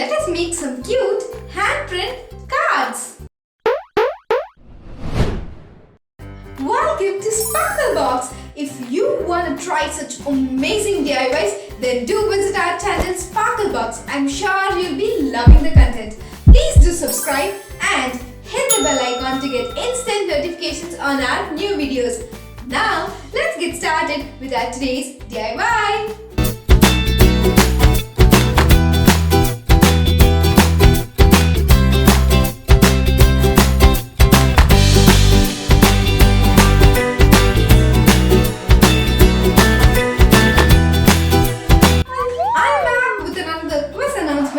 let us make some cute handprint cards. Welcome to Sparklebox. If you want to try such amazing DIYs, then do visit our channel Sparklebox. I'm sure you'll be loving the content. Please do subscribe and hit the bell icon to get instant notifications on our new videos. Now, let's get started with our today's DIY.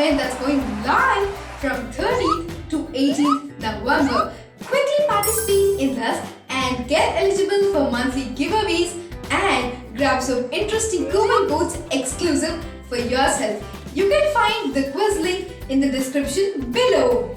That's going live from 13th to 18th November. Quickly participate in this and get eligible for monthly giveaways and grab some interesting coupon codes exclusive for yourself. You can find the quiz link in the description below.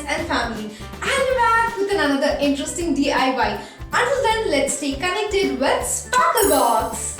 and family. I'll be back with another interesting DIY. Until then, let's stay connected with Sparklebox.